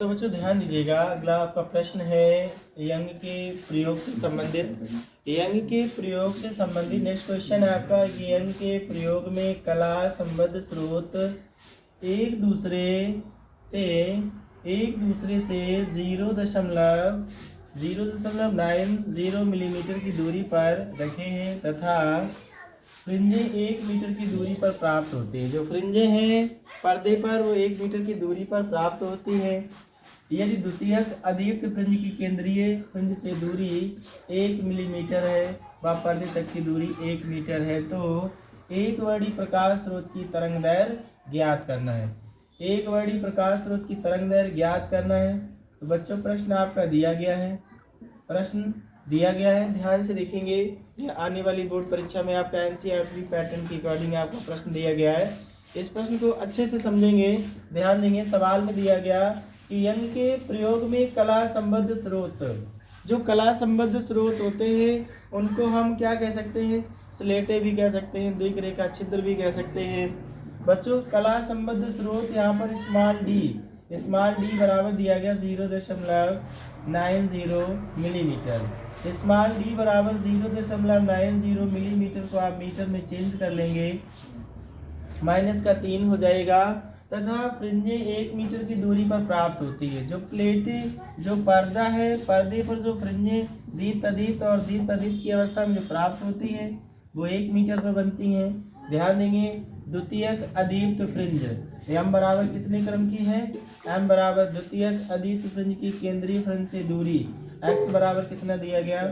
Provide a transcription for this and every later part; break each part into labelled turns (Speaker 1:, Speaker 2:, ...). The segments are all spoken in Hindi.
Speaker 1: तो बच्चों ध्यान दीजिएगा, अगला आपका प्रश्न है यंग के प्रयोग से संबंधित। यंग के प्रयोग से संबंधित नेक्स्ट क्वेश्चन है आपका। यंग के प्रयोग में कला संबद्ध स्रोत एक दूसरे से 0.90 मिलीमीटर की दूरी पर रखे हैं तथा फ्रिंजें 1 मीटर की दूरी पर प्राप्त होती है। जो फ्रिंजें हैं पर्दे पर वो 1 मीटर की दूरी पर प्राप्त होती है। यदि द्वितीयक अदीप्त फ्रिंज की केंद्रीय फ्रिंज से दूरी 1 मिलीमीटर है व पर्दे तक की दूरी 1 मीटर है तो एक वर्णी प्रकाश स्रोत की तरंग दैर्घ्य ज्ञात करना है। एक वर्णी प्रकाश स्रोत की तरंग दैर्घ्य ज्ञात करना है। तो बच्चों प्रश्न आपका दिया गया है, ध्यान से देखेंगे। यह आने वाली बोर्ड परीक्षा में आपका एनसीईआरटी पैटर्न के अकॉर्डिंग आपको प्रश्न दिया गया है। इस प्रश्न को अच्छे से समझेंगे, ध्यान देंगे। सवाल में दिया गया कि यंग के प्रयोग में कला संबद्ध स्रोत, जो कला संबद्ध स्रोत होते हैं उनको हम क्या कह सकते हैं? स्लेटें भी कह सकते हैं, द्विक रेखा छिद्र भी कह सकते हैं। बच्चों कला संबद्ध स्रोत यहाँ पर स्मॉल डी बराबर दिया गया 0.90 मिलीमीटर। स्मॉल डी बराबर 0.90 मिलीमीटर को आप मीटर में चेंज कर लेंगे, माइनस का 3 हो जाएगा तथा फ्रिंजें 1 मीटर की दूरी पर प्राप्त होती है। जो प्लेटें, जो पर्दा है, पर्दे पर जो फ्रिंजें दीप्त अदीप्त और दीप्त अदीप्त की अवस्था में जो प्राप्त होती है वो 1 मीटर पर बनती हैं। ध्यान देंगे, द्वितीयक अदीप्त फ्रिंज m बराबर कितने क्रम की है? m बराबर द्वितीयक अदीप्त फ्रिंज की केंद्रीय फ्रिंज से दूरी x बराबर कितना दिया गया?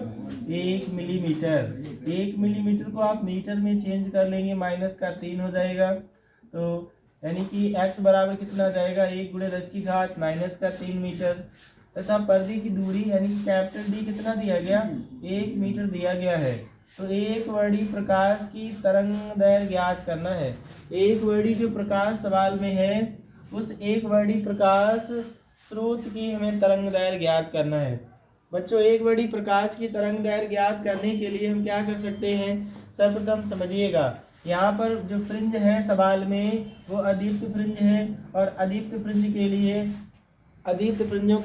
Speaker 1: 1 मिलीमीटर। 1 मिलीमीटर को आप मीटर में चेंज कर लेंगे, माइनस का 3 हो जाएगा। तो यानी कि x बराबर कितना हो जाएगा? 1 × 10⁻³ माइनस का 3 मीटर। तथा पर्दे की दूरी यानी कि कैपिटल D कितना दिया गया? 1 मीटर दिया गया है। तो एक वर्णी प्रकाश की तरंग दैर्घ्य ज्ञात करना है। एक वर्णी जो प्रकाश सवाल में है उस एक वर्णी प्रकाश स्रोत की हमें तरंग दैर्घ्य ज्ञात करना है। बच्चों एक वर्णी प्रकाश की तरंग दैर्घ्य ज्ञात करने के लिए हम क्या कर सकते हैं? सर्वप्रथम समझिएगा, यहाँ पर जो फ्रिंज है सवाल में वो अदीप्त फ्रिंज है और अदीप्त फ्रिंज के लिए अदीप्त फ्रिंजों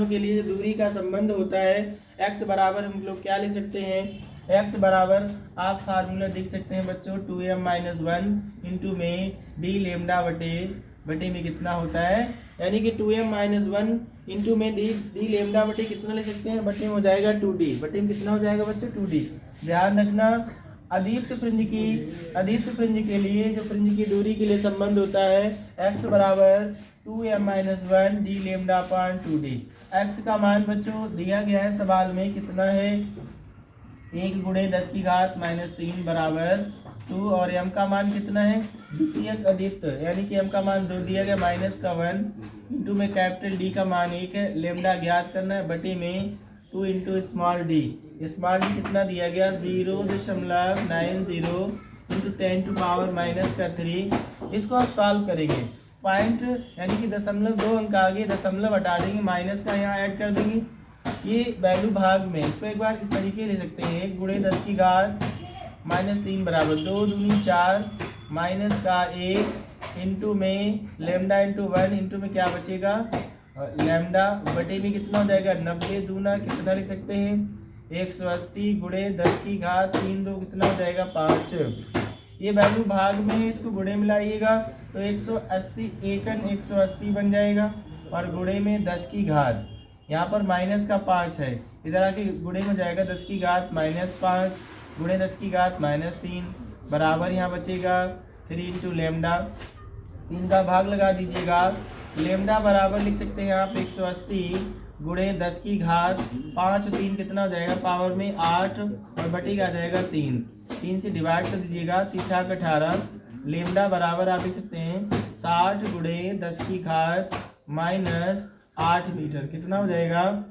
Speaker 1: के लिए दूरी का संबंध होता है x बराबर, हम लोग क्या ले सकते हैं? x बराबर आप फार्मूला देख सकते हैं बच्चों, 2m-1 इंटू में d लेमडा बटे में कितना होता है? यानी कि 2m-1 इंटू में डी लेमडा बटे कितना ले सकते हैं? बटे में हो जाएगा 2d, बटे में कितना हो जाएगा बच्चों? 2d। ध्यान रखना, अदीप्त फ्रिंज के लिए जो फ्रिंज की दूरी के लिए संबंध होता है x बराबर 2m-1 d lambda upon 2d। x का मान बच्चों दिया गया है सवाल में, कितना है? 1 × 10⁻³ बराबर 2 और m का मान कितना है? द्वितीयक अदीप्त यानी कि m का मान 2 दिया गया, माइनस का 1 इंटू में कैपिटल D का मान 1 है, लेमडा ज्ञात करना है, बटे में 2 into small d। Small d कितना दिया गया? 0.90 इंटू 10⁻³ इसको आप सॉल्व करेंगे। पॉइंट यानी कि 0.2 अंक आगे दशमलव हटा देंगे, माइनस का यहाँ ऐड कर देंगे, ये वैल्यू भाग में। इसको एक बार इस तरीके ले सकते हैं, 1 × 10⁻³ बराबर 2 दूनी 4 माइनस का 1 इंटू में लेमडा इंटू 1 इंटू में क्या बचेगा? लेमडा बटे में कितना हो जाएगा? 90 दूना कितना लिख सकते हैं? 180 × 10⁻³ दो कितना हो जाएगा? 5। ये वैल्यू भाग में है, इसको गुणे में लाइएगा तो 180 एकन 180 बन जाएगा और गुणे में 10⁻, यहाँ पर माइनस का 5 है, इधर आके गुणे में हो जाएगा 10⁻⁻5 गुणे 10⁻³ बराबर यहाँ बचेगा 3 इंटू लेमडा। 3 का भाग लगा दीजिएगा, लेमडा बराबर लिख सकते हैं आप 180 गुणे 10⁻5 3 कितना हो जाएगा? पावर में 8 और बटी का आ जाएगा 3 से डिवाइड कर दीजिएगा, 3 × 18 लेमडा बराबर आप लिख सकते हैं 60 × 10⁻⁻8 मीटर। कितना हो जाएगा?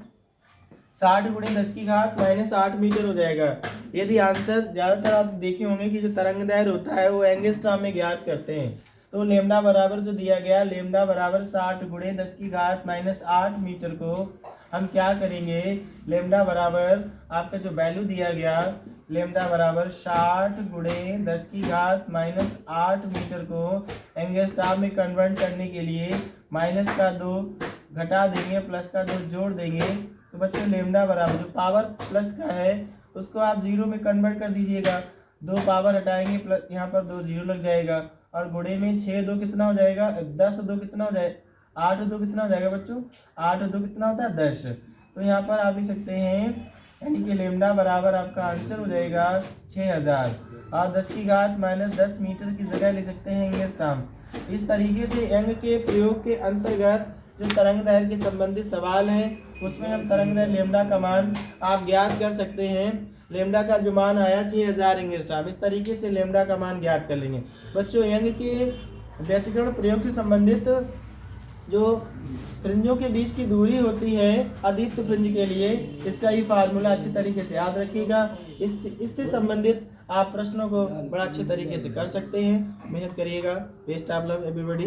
Speaker 1: 60 × 10⁻⁻8 मीटर हो जाएगा। यदि आंसर ज़्यादातर आप देखे होंगे कि जो तरंग दैर्घ्य होता है वो एंगस्ट्रॉम में ज्ञात करते हैं, तो लेमडा बराबर जो दिया गया, लेमडा बराबर 60 × 10⁻⁻8 मीटर को हम क्या करेंगे? लेमडा बराबर आपका जो वैल्यू दिया गया, लेमडा बराबर 60 × 10⁻⁻8 मीटर को एंगस्ट्रॉम में कन्वर्ट करने के लिए माइनस का 2 घटा देंगे, प्लस का 2 जोड़ देंगे, तो बच्चों लेमडा बराबर जो पावर प्लस का है उसको आप जीरो में कन्वर्ट कर दीजिएगा। 2 पावर हटाएंगे, प्लस यहाँ पर 2 जीरो लग जाएगा, और गुणे में 6 2 कितना हो जाएगा, 10 2 कितना हो जाए, 8 2 कितना हो जाएगा बच्चों, 8 2 कितना होता है 10। तो यहाँ पर आप लिख सकते हैं, यानी कि लेमडा बराबर आपका आंसर हो जाएगा 6000, और 10 की घात -10 मीटर की जगह ले सकते हैं एंगस्ट्रॉम। इस तरीके से यंग के प्रयोग के अंतर्गत जो तरंग दैर्घ्य के संबंधित सवाल हैं उसमें हम तरंग दैर्घ्य लेमडा का मान आप ज्ञात कर सकते हैं। लेमडा का जो मान आया 6000 एंगस्ट्रॉम, इस तरीके से लेमडा का मान ज्ञात कर लेंगे। बच्चों यंग के व्यतिकरण प्रयोग से संबंधित जो फ्रिंजों के बीच की दूरी होती है अद्वितीय फ्रिंज के लिए, इसका ही फार्मूला अच्छी तरीके से याद रखिएगा। इससे संबंधित आप प्रश्नों को बड़ा अच्छे तरीके से कर सकते हैं। मेहनत करिएगा। Best of luck everybody.